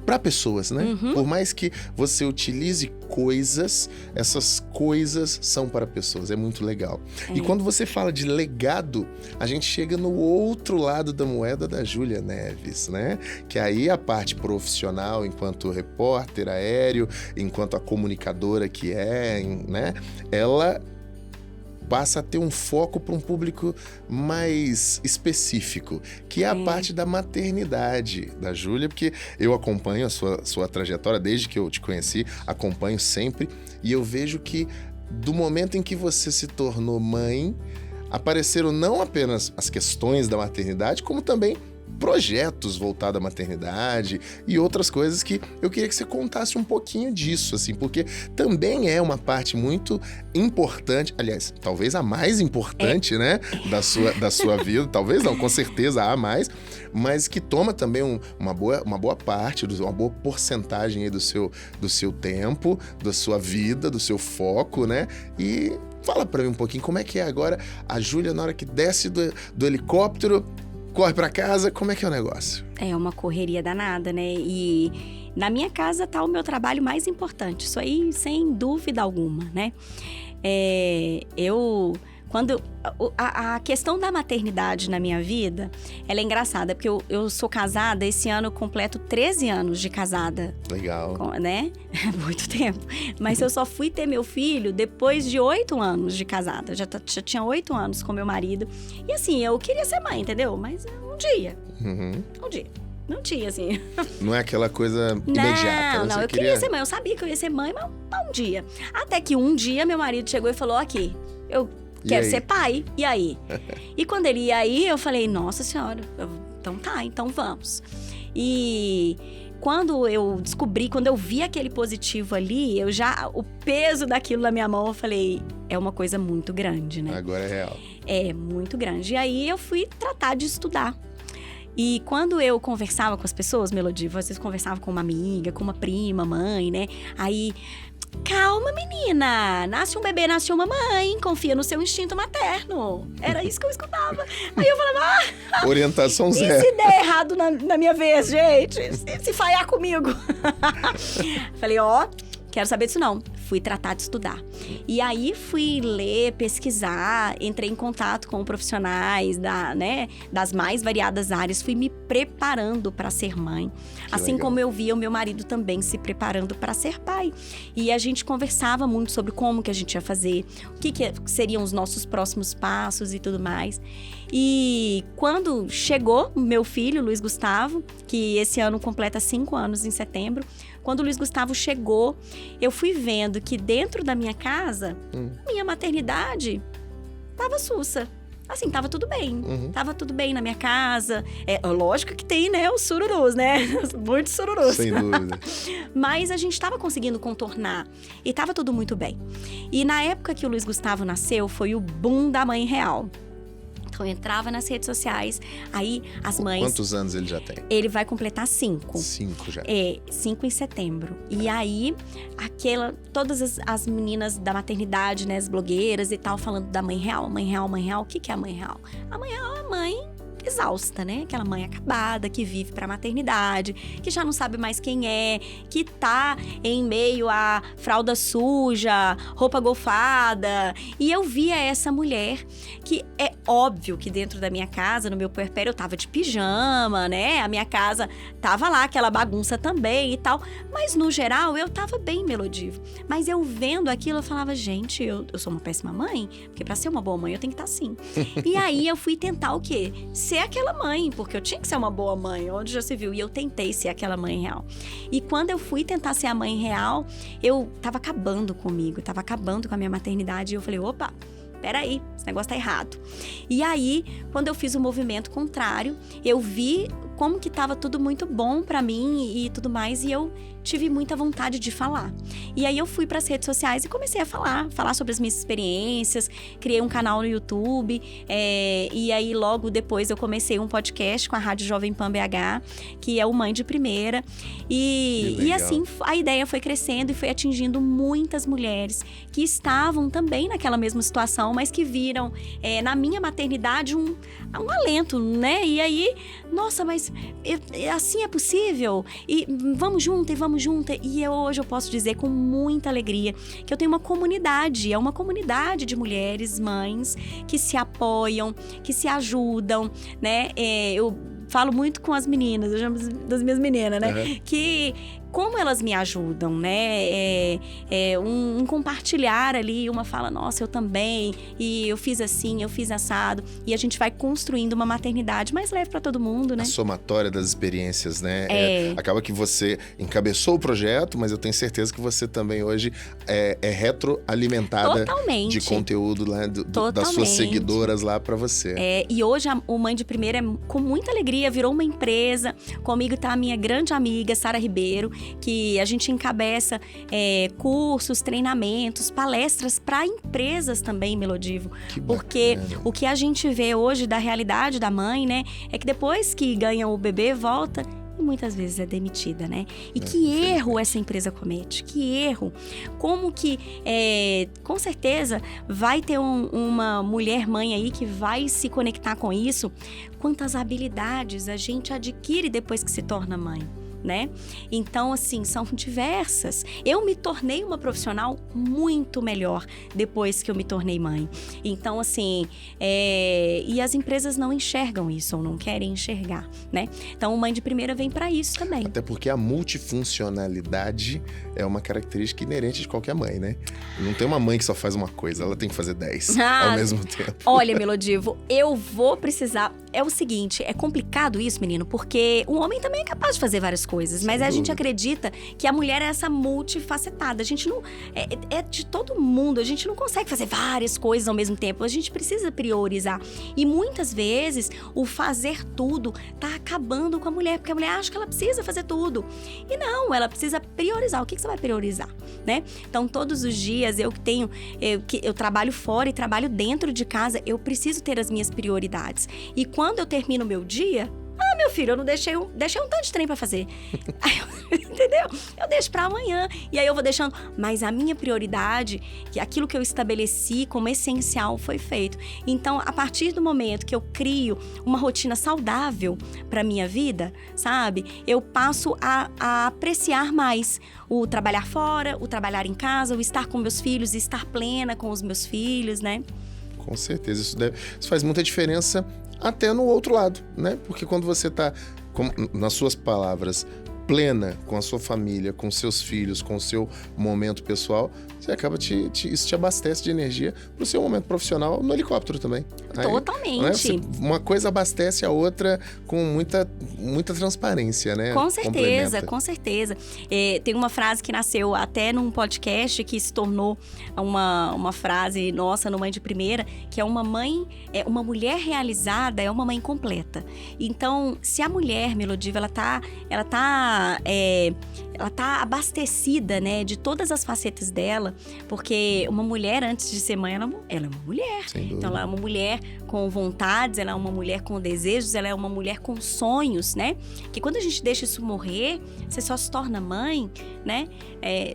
para pessoas, né? Por mais que você utilize coisas, essas coisas são para pessoas. É muito legal. E quando você fala de legado, a gente chega no outro lado da moeda da Júlia Neves, né? Que aí a parte profissional, enquanto repórter aéreo, enquanto a comunicadora que né? Ela passa a ter um foco para um público mais específico, que é a parte da maternidade da Júlia, porque eu acompanho a sua trajetória desde que eu te conheci, acompanho sempre, e eu vejo que do momento em que você se tornou mãe, apareceram não apenas as questões da maternidade, como também projetos voltados à maternidade e outras coisas que eu queria que você contasse um pouquinho disso, assim, porque também é uma parte muito importante, aliás, talvez a mais importante, né, da sua vida, talvez não, com certeza há mais, mas que toma também uma boa parte, uma boa porcentagem aí do seu tempo, da sua vida, do seu foco, né, e fala pra mim um pouquinho como é que é agora a Júlia na hora que desce do helicóptero, corre pra casa, como é que é o negócio? É uma correria danada, né? E na minha casa tá o meu trabalho mais importante. Isso aí, sem dúvida alguma, né? A questão da maternidade na minha vida, ela é engraçada, porque eu sou casada, esse ano eu completo 13 anos de casada. Legal. Né? Muito tempo. Mas eu só fui ter meu filho depois de 8 anos de casada. Já tinha 8 anos com meu marido. E assim, eu queria ser mãe, entendeu? Mas um dia. Um dia. Não tinha, assim. Não é aquela coisa imediata. Não, eu queria ser mãe. Eu sabia que eu ia ser mãe, mas um dia. Até que um dia meu marido chegou e falou, aqui, eu quero ser pai. E aí? E quando ele ia aí, eu falei, nossa senhora, então tá, então vamos. E quando eu vi aquele positivo ali, o peso daquilo na minha mão, eu falei, é uma coisa muito grande, né? Agora é real. É, muito grande. E aí eu fui tratar de estudar. E quando eu conversava com as pessoas, Melody, às vezes conversava com uma amiga, com uma prima, mãe, né? Aí, calma, menina, nasce um bebê, nasce uma mãe, confia no seu instinto materno. Era isso que eu escutava. Aí eu falava, orientação zero. E se der errado na minha vez, gente? Se falhar comigo? Falei, quero saber disso não. fui tratar de estudar. E aí fui ler, pesquisar, entrei em contato com profissionais das mais variadas áreas, fui me preparando para ser mãe. Assim como eu via o meu marido também se preparando para ser pai. E a gente conversava muito sobre como que a gente ia fazer, o que seriam os nossos próximos passos e tudo mais. E quando chegou meu filho, Luiz Gustavo, que esse ano completa 5 anos em setembro, quando o Luiz Gustavo chegou, eu fui vendo que dentro da minha casa, minha maternidade tava sussa. Assim, tava tudo bem. Tava tudo bem na minha casa. Lógico que tem, né, os sururus, né? Muitos sururus. Sem dúvida. Mas a gente tava conseguindo contornar. E tava tudo muito bem. E na época que o Luiz Gustavo nasceu, foi o boom da mãe real. Então, eu entrava nas redes sociais, aí as mães... Quantos anos ele já tem? Ele vai completar 5. 5 já. 5 em setembro. E aí, todas as meninas da maternidade, né, as blogueiras e tal, falando da mãe real, mãe real, mãe real. O que é a mãe real? A mãe real é a mãe exausta, né? Aquela mãe acabada, que vive pra maternidade, que já não sabe mais quem é, que tá em meio a fralda suja, roupa golfada. E eu via essa mulher, que é óbvio que dentro da minha casa, no meu puerpério, eu tava de pijama, né? A minha casa tava lá, aquela bagunça também e tal. Mas, no geral, eu tava bem melodivo. Mas eu vendo aquilo, eu falava, gente, eu sou uma péssima mãe, porque pra ser uma boa mãe, eu tenho que estar assim. E aí, eu fui tentar o quê? Ser aquela mãe, porque eu tinha que ser uma boa mãe, onde já se viu, e eu tentei ser aquela mãe real. E quando eu fui tentar ser a mãe real, eu tava acabando comigo, tava acabando com a minha maternidade, e eu falei, opa, peraí, esse negócio tá errado. E aí, quando eu fiz o movimento contrário, eu vi como que tava tudo muito bom pra mim e tudo mais, e eu tive muita vontade de falar. E aí eu fui para as redes sociais e comecei a falar sobre as minhas experiências, criei um canal no YouTube, e aí logo depois eu comecei um podcast com a Rádio Jovem Pan BH, que é o Mãe de Primeira, e assim a ideia foi crescendo e foi atingindo muitas mulheres que estavam também naquela mesma situação, mas que viram na minha maternidade um alento, né? E aí, nossa, mas assim é possível? E vamos junto, e hoje eu posso dizer com muita alegria que eu tenho uma comunidade, uma comunidade de mulheres, mães, que se apoiam, que se ajudam, né? Eu falo muito com as meninas, eu chamo das minhas meninas, né? Que como elas me ajudam, né? Um compartilhar ali, uma fala, nossa, eu também, e eu fiz assim, eu fiz assado, e a gente vai construindo uma maternidade mais leve para todo mundo, né? A somatória das experiências, né? Acaba que você encabeçou o projeto, mas eu tenho certeza que você também hoje é retroalimentada de conteúdo lá das suas seguidoras lá para você. E hoje o Mãe de Primeira, com muita alegria, virou uma empresa. Comigo tá a minha grande amiga, Sara Ribeiro, que a gente encabeça cursos, treinamentos, palestras para empresas também, Melodivo. Porque o que a gente vê hoje da realidade da mãe, né, é que depois que ganha o bebê, volta e muitas vezes é demitida, né? E que erro essa empresa comete, que erro. Como que, com certeza, vai ter uma mulher mãe aí que vai se conectar com isso. Quantas habilidades a gente adquire depois que se torna mãe, né? Então, assim, são diversas. Eu me tornei uma profissional muito melhor depois que eu me tornei mãe. Então, assim, e as empresas não enxergam isso ou não querem enxergar, né? Então, o Mãe de Primeira vem para isso também. Até porque a multifuncionalidade é uma característica inerente de qualquer mãe, né? Não tem uma mãe que só faz uma coisa, ela tem que fazer 10 ao mesmo tempo. Olha, Melodivo, eu vou precisar... É o seguinte, é complicado isso, menino, porque o homem também é capaz de fazer várias coisas, mas a gente acredita que a mulher é essa multifacetada. A gente não... É de todo mundo, a gente não consegue fazer várias coisas ao mesmo tempo, a gente precisa priorizar. E muitas vezes, o fazer tudo tá acabando com a mulher, porque a mulher acha que ela precisa fazer tudo. E não, ela precisa priorizar. O que você vai priorizar, né? Então, todos os dias, eu trabalho fora e trabalho dentro de casa, eu preciso ter as minhas prioridades. E quando eu termino o meu dia, meu filho, eu não deixei um tanto de trem pra fazer. Entendeu? entendeu? Eu deixo pra amanhã. E aí eu vou deixando. Mas a minha prioridade, que aquilo que eu estabeleci como essencial foi feito. Então, a partir do momento que eu crio uma rotina saudável pra minha vida, sabe? Eu passo a apreciar mais o trabalhar fora, o trabalhar em casa, o estar com meus filhos, estar plena com os meus filhos, né? Com certeza, isso faz muita diferença até no outro lado, né? Porque quando você tá, nas suas palavras, plena com a sua família, com seus filhos, com o seu momento pessoal, você acaba isso te abastece de energia pro seu momento profissional no helicóptero também. Aí, totalmente. Né? Uma coisa abastece a outra com muita transparência, né? Com certeza, com certeza. Tem uma frase que nasceu até num podcast que se tornou uma frase nossa no Mãe de Primeira, que é uma mulher realizada é uma mãe completa. Então, se a mulher, Melodiva, ela tá abastecida, né, de todas as facetas dela, porque uma mulher, antes de ser mãe, ela é uma mulher. Então, ela é uma mulher com vontades, ela é uma mulher com desejos, ela é uma mulher com sonhos, né? Que quando a gente deixa isso morrer, você só se torna mãe, né? É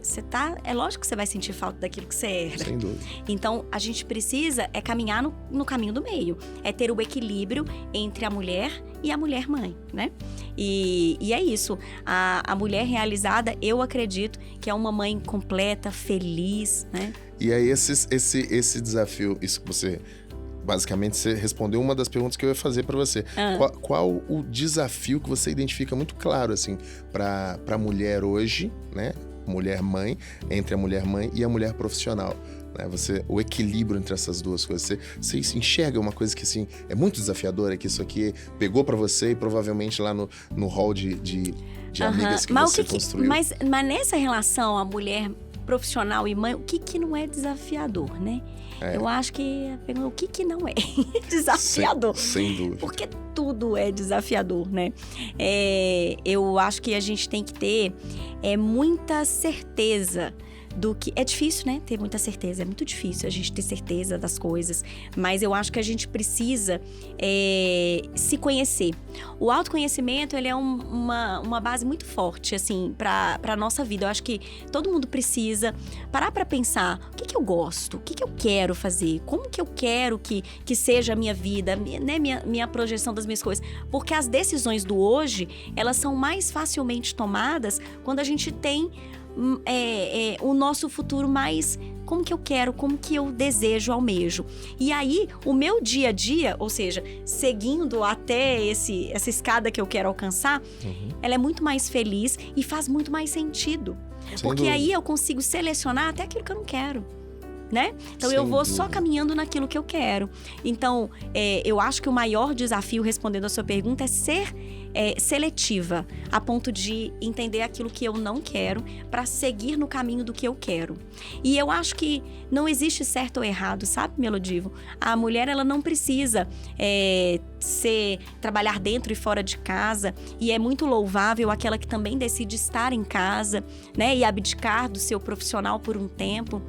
lógico que você vai sentir falta daquilo que você era. Sem dúvida. Então, a gente precisa caminhar no caminho do meio. É ter o equilíbrio entre a mulher e a mulher mãe, né? E é isso. A mulher realizada, eu acredito que é uma mãe completa, feliz, né? E aí, esse desafio, isso que você... Basicamente, você respondeu uma das perguntas que eu ia fazer para você. Qual o desafio que você identifica muito claro, assim, para a mulher hoje, né? Mulher mãe, entre a mulher mãe e a mulher profissional, né? O equilíbrio entre essas duas coisas. Você enxerga uma coisa que, assim, é muito desafiadora, que isso aqui pegou para você e provavelmente lá no hall de amigas que você construiu. Mas nessa relação, a mulher profissional e mãe, o que não é desafiador, né? Eu acho que o que não é desafiador? Sem dúvida. Porque tudo é desafiador, né? Eu acho que a gente tem que ter muita certeza do que... É difícil, né? Ter muita certeza. É muito difícil a gente ter certeza das coisas. Mas eu acho que a gente precisa se conhecer. O autoconhecimento, ele é uma base muito forte, assim, pra nossa vida. Eu acho que todo mundo precisa parar pra pensar o que eu gosto, o que eu quero fazer, como que eu quero que seja a minha vida, né? Minha projeção das minhas coisas. Porque as decisões do hoje, elas são mais facilmente tomadas quando a gente tem o nosso futuro mais... Como que eu quero, como que eu desejo, almejo. E aí, o meu dia a dia, ou seja, seguindo até essa escada que eu quero alcançar, ela é muito mais feliz e faz muito mais sentido. Porque aí eu consigo selecionar até aquilo que eu não quero, né? Então, eu vou só caminhando naquilo que eu quero. Então, eu acho que o maior desafio, respondendo a sua pergunta, é ser seletiva, a ponto de entender aquilo que eu não quero para seguir no caminho do que eu quero. E eu acho que não existe certo ou errado, sabe, Melodivo? A mulher, ela não precisa trabalhar dentro e fora de casa, e é muito louvável aquela que também decide estar em casa, né, e abdicar do seu profissional por um tempo.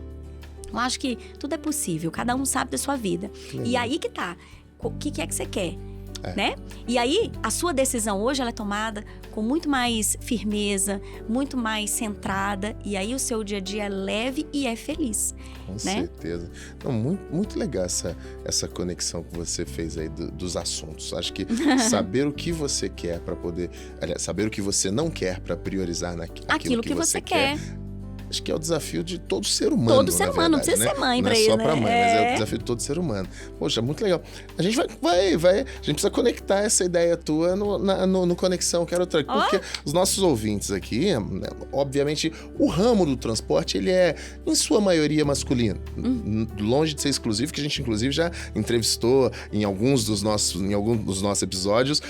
Eu acho que tudo é possível, cada um sabe da sua vida. E aí que tá, o que é que você quer? Né? E aí, a sua decisão hoje, ela é tomada com muito mais firmeza, muito mais centrada, e aí o seu dia a dia é leve e é feliz. Com certeza. Não, muito legal essa conexão que você fez aí dos assuntos. Acho que saber o que você quer para poder... Aliás, saber o que você não quer para priorizar aquilo que você quer. Acho que é o desafio de todo ser humano. Todo ser humano, não precisa ser mãe pra isso, né? Não é só pra mãe, mas é o desafio de todo ser humano. Poxa, muito legal. A gente vai. A gente precisa conectar essa ideia tua no Conexão Quero Truck. Porque os nossos ouvintes aqui, né, obviamente, o ramo do transporte, ele é, em sua maioria, masculino. Longe de ser exclusivo, que a gente, inclusive, já entrevistou em alguns dos nossos episódios,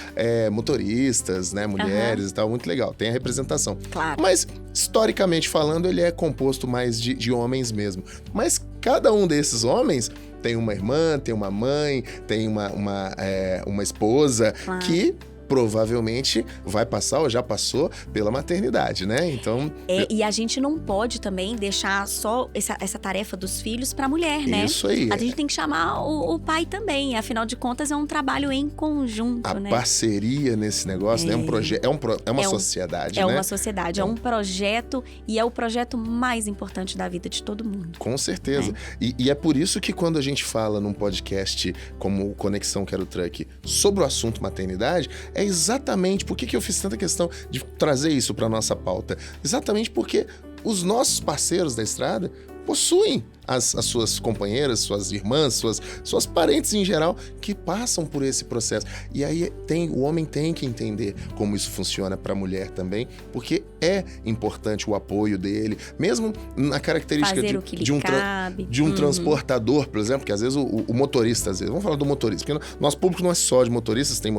motoristas, né, mulheres e tal. Muito legal. Tem a representação. Claro. Mas, historicamente falando, ele é composto mais de homens mesmo. Mas cada um desses homens tem uma irmã, tem uma mãe, tem uma esposa, que provavelmente vai passar ou já passou pela maternidade, né? Então... E a gente não pode também deixar só essa tarefa dos filhos para a mulher, né? Isso aí. A gente tem que chamar o pai também. Afinal de contas, é um trabalho em conjunto, A né? parceria nesse negócio, né? É uma sociedade, né? É uma sociedade, é um projeto e é o projeto mais importante da vida de todo mundo. Com certeza. E é por isso que quando a gente fala num podcast como Conexão Quero Truck sobre o assunto maternidade, é exatamente por que eu fiz tanta questão de trazer isso para nossa pauta. Exatamente porque os nossos parceiros da estrada possuem as suas companheiras, suas irmãs, suas parentes em geral, que passam por esse processo. E aí o homem tem que entender como isso funciona para a mulher também, porque é importante o apoio dele, mesmo na característica de um transportador, por exemplo, que às vezes o motorista, vamos falar do motorista, porque nosso público não é só de motoristas, tem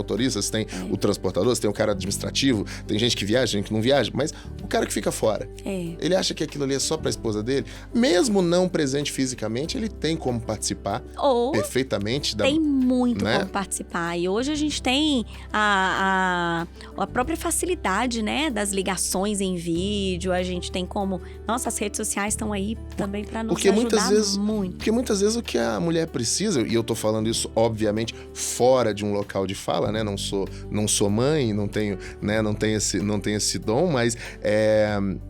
o transportador, tem o cara administrativo, tem gente que viaja, gente que não viaja, mas o cara que fica fora, ele acha que aquilo ali é só para a esposa dele, mesmo não presente fisicamente, ele tem como participar perfeitamente. Tem muito como participar. E hoje a gente tem a própria facilidade, né, das ligações em vídeo, a gente tem como... Nossa, as redes sociais estão aí também para nos ajudar muito. Porque muitas vezes o que a mulher precisa, e eu tô falando isso, obviamente, fora de um local de fala, né, não sou mãe, não tenho esse dom, mas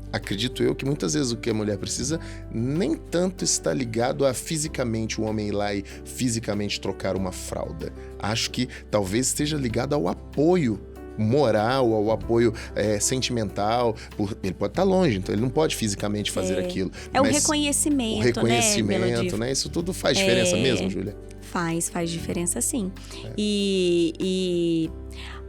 acredito eu que muitas vezes o que a mulher precisa nem tanto está ligado a fisicamente o homem ir lá e fisicamente trocar uma fralda. Acho que talvez esteja ligado ao apoio moral, ao apoio sentimental. Ele pode estar longe, então ele não pode fisicamente fazer aquilo. É o reconhecimento, né? Isso tudo faz diferença mesmo, Júlia? Faz diferença sim. E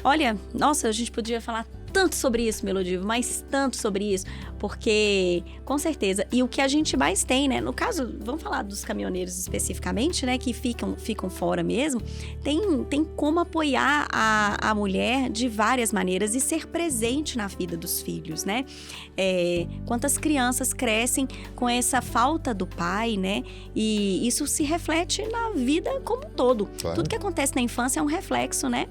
olha, nossa, a gente podia falar tanto sobre isso, Melodivo, mas tanto sobre isso, porque, com certeza, e o que a gente mais tem, né, no caso, vamos falar dos caminhoneiros especificamente, né, que ficam fora mesmo, tem como apoiar a mulher de várias maneiras e ser presente na vida dos filhos, né, quantas crianças crescem com essa falta do pai, né, e isso se reflete na vida como um todo. Claro. Tudo que acontece na infância é um reflexo, né,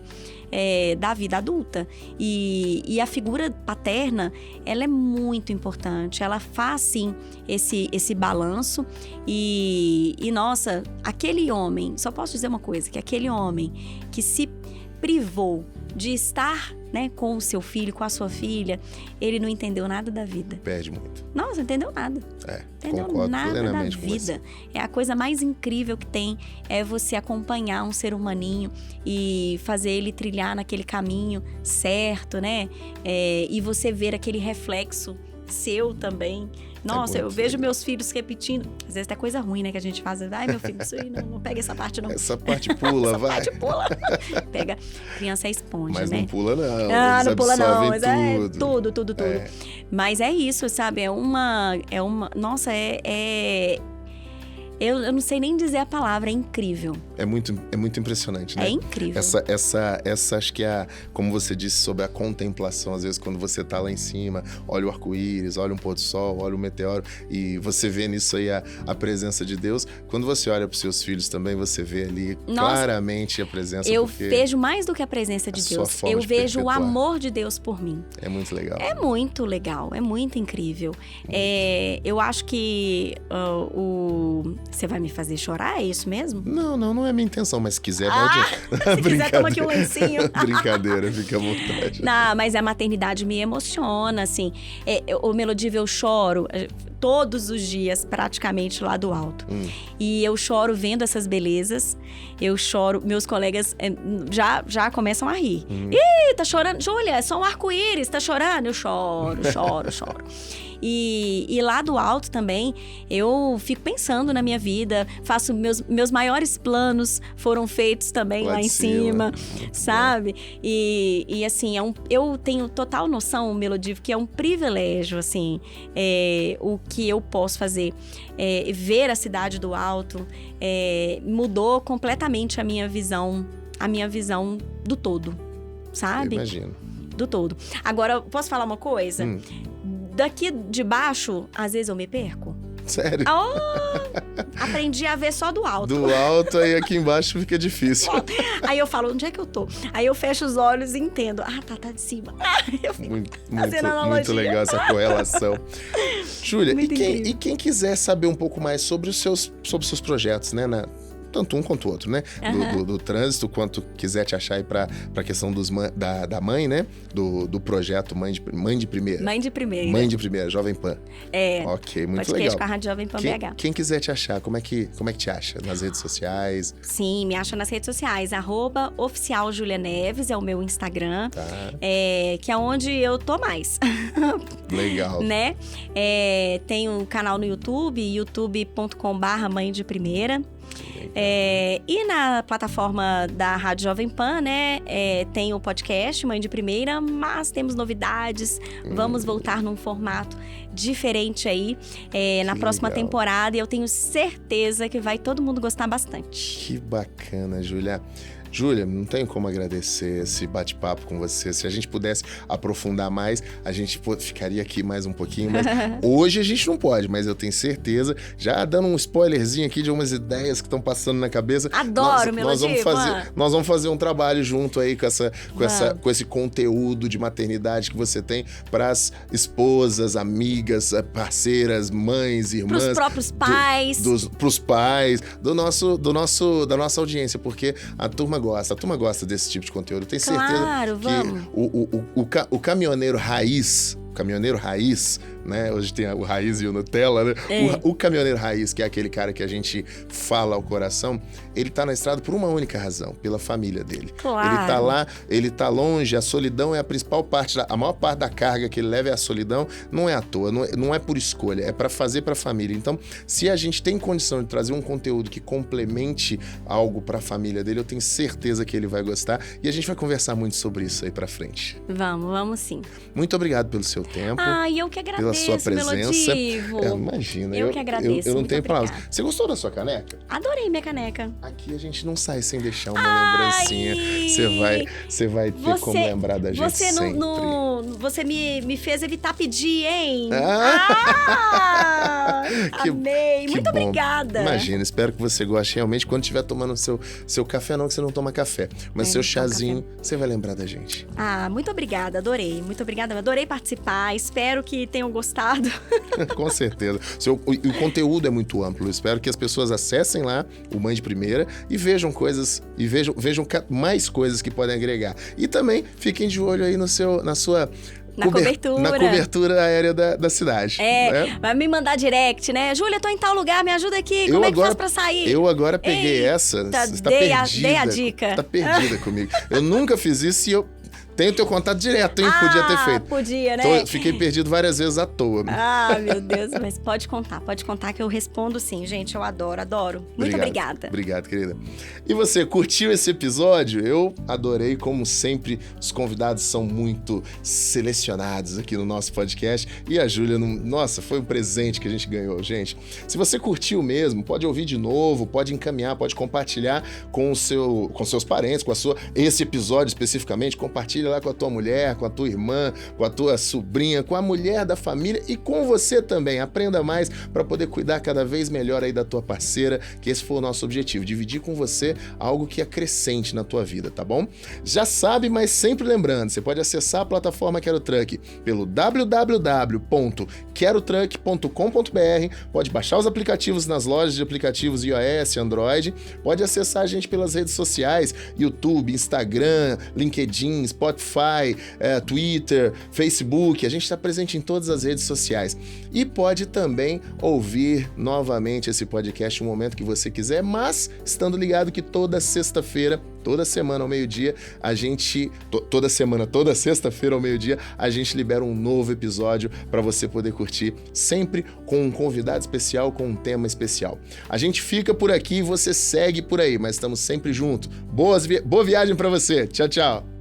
da vida adulta. E a figura paterna, ela é muito importante. Ela faz, sim, esse balanço. E, nossa, aquele homem... Só posso dizer uma coisa, que aquele homem que se privou de estar, né, com o seu filho, com a sua filha, ele não entendeu nada da vida. Perde muito. Nossa, não entendeu nada. Concordo nada plenamente da com vida. você. É a coisa mais incrível que tem, é você acompanhar um ser humaninho e fazer ele trilhar naquele caminho certo, né? E você ver aquele reflexo seu também. Nossa, eu vejo meus filhos repetindo. Às vezes é coisa ruim, né, que a gente faz. Ai, meu filho, isso aí, não pega essa parte, não. Essa parte pula, essa vai. Parte pula. Pega. Criança é esponja, mas né? Não pula, não. Não pula, não. Mas tudo. Tudo. Mas é isso, sabe? Nossa, eu não sei nem dizer a palavra, é incrível. É muito impressionante, né? É incrível. Essa acho que como você disse, sobre a contemplação, às vezes quando você tá lá em cima, olha o arco-íris, olha um pôr do sol, olha o meteoro, e você vê nisso aí a presença de Deus. Quando você olha pros seus filhos também, você vê ali claramente a presença. Eu vejo mais do que a presença de Deus. Eu vejo o amor de Deus por mim. É muito legal. É muito legal, é muito incrível. Eu acho que você vai me fazer chorar, é isso mesmo? Não é minha intenção, mas se quiser, se quiser, toma aqui um lencinho. Brincadeira, fica à vontade. Não, mas a maternidade me emociona, assim. O Melodivo, eu choro todos os dias, praticamente, lá do alto. E eu choro vendo essas belezas. Eu choro, meus colegas já começam a rir. Ih, tá chorando? Júlia, é só um arco-íris, tá chorando? Eu choro. E lá do alto também, eu fico pensando na minha vida, faço meus maiores planos foram feitos também lá em cima, sabe? E assim, eu tenho total noção, Melodivo, que é um privilégio, assim, o que eu posso fazer. Ver a cidade do alto mudou completamente a minha visão do todo, sabe? Eu imagino. Do todo. Agora, posso falar uma coisa? Daqui de baixo, às vezes eu me perco. Sério? Aprendi a ver só do alto. Do alto, aí aqui embaixo fica difícil. Aí eu falo, onde é que eu tô? Aí eu fecho os olhos e entendo. Tá de cima. Eu fico Muito legal essa correlação. Júlia, Muito e quem quiser saber um pouco mais sobre os seus projetos, né? Tanto um quanto o outro, né? Do trânsito, quanto quiser te achar aí pra questão da mãe, né? Do projeto Mãe de Primeira. Mãe de Primeira. Mãe de Primeira, Jovem Pan. Podcast Ok, muito legal. com a Rádio Jovem Pan BH. Quem quiser te achar, como é que te acha? Nas redes sociais? Sim, me acha nas redes sociais. @oficialjulianeves é o meu Instagram. Tá. Que é onde eu tô mais. Legal. Né? Tem um canal no YouTube, youtube.com/Mãe de Primeira. E na plataforma da Rádio Jovem Pan, né, tem o podcast Mãe de Primeira, mas temos novidades, vamos voltar num formato diferente aí na próxima temporada, e eu tenho certeza que vai todo mundo gostar bastante. Que bacana, Júlia. Júlia, não tem como agradecer esse bate-papo com você. Se a gente pudesse aprofundar mais, a gente ficaria aqui mais um pouquinho. Mas hoje a gente não pode, mas eu tenho certeza, já dando um spoilerzinho aqui de umas ideias que estão passando na cabeça. Adoro, nós vamos fazer um trabalho junto aí com esse conteúdo de maternidade que você tem para as esposas, amigas, parceiras, mães, irmãs. Para os próprios pais. Para os pais, da nossa audiência, porque a turma gosta desse tipo de conteúdo. Eu tenho certeza que o caminhoneiro raiz, né? Hoje tem o raiz e o Nutella, né? O caminhoneiro raiz, que é aquele cara que a gente fala ao coração, ele tá na estrada por uma única razão, pela família dele. Claro. Ele tá lá, ele tá longe, a solidão é a principal parte, a maior parte da carga que ele leva é a solidão, não é à toa, não é por escolha, é para fazer pra família. Então, se a gente tem condição de trazer um conteúdo que complemente algo pra família dele, eu tenho certeza que ele vai gostar, e a gente vai conversar muito sobre isso aí pra frente. Vamos sim. Muito obrigado pelo seu tempo. E eu que agradeço. Pela sua presença. Imagina. Eu que agradeço. Eu não tenho palavras. Você gostou da sua caneca? Adorei minha caneca. Aqui a gente não sai sem deixar uma lembrancinha. Você vai ter como lembrar da gente sempre. Você me fez evitar pedir, hein? Que, amei. Muito bom. Obrigada. Imagina, espero que você goste realmente. Quando estiver tomando seu café, não que você não toma café, mas seu chazinho, você vai lembrar da gente. Muito obrigada. Adorei. Muito obrigada. Adorei participar. Espero que tenham gostado. Com certeza. O conteúdo é muito amplo. Eu espero que as pessoas acessem lá o Mãe de Primeira e vejam coisas, e vejam mais coisas que podem agregar. E também fiquem de olho aí na sua... Na cobertura aérea da cidade. Né? Vai me mandar direct, né? Júlia, tô em tal lugar, me ajuda aqui. Como é que faz pra sair? Eu agora peguei essa. Você tá perdida. Dei a dica. Tá perdida comigo. Eu nunca fiz isso e eu tenho teu contato direto, hein? Podia ter feito. Podia, né? Fiquei perdido várias vezes à toa. Meu Deus. Mas pode contar que eu respondo sim, gente. Eu adoro. Muito obrigada. Obrigado, querida. E você, curtiu esse episódio? Eu adorei, como sempre, os convidados são muito selecionados aqui no nosso podcast. E a Júlia, nossa, foi um presente que a gente ganhou, gente. Se você curtiu mesmo, pode ouvir de novo, pode encaminhar, pode compartilhar com seus parentes, esse episódio especificamente, compartilha lá com a tua mulher, com a tua irmã, com a tua sobrinha, com a mulher da família e com você também. Aprenda mais para poder cuidar cada vez melhor aí da tua parceira, que esse foi o nosso objetivo, dividir com você algo que acrescente na tua vida, tá bom? Já sabe, mas sempre lembrando, você pode acessar a plataforma Quero Truck pelo www.querotruck.com.br, pode baixar os aplicativos nas lojas de aplicativos iOS, Android, pode acessar a gente pelas redes sociais, YouTube, Instagram, LinkedIn, Spotify, Twitter, Facebook, a gente está presente em todas as redes sociais. E pode também ouvir novamente esse podcast no momento que você quiser, mas estando ligado que toda sexta-feira, toda semana ao meio-dia, toda sexta-feira ao meio-dia, a gente libera um novo episódio para você poder curtir, sempre com um convidado especial, com um tema especial. A gente fica por aqui e você segue por aí, mas estamos sempre juntos. Boa viagem para você. Tchau, tchau.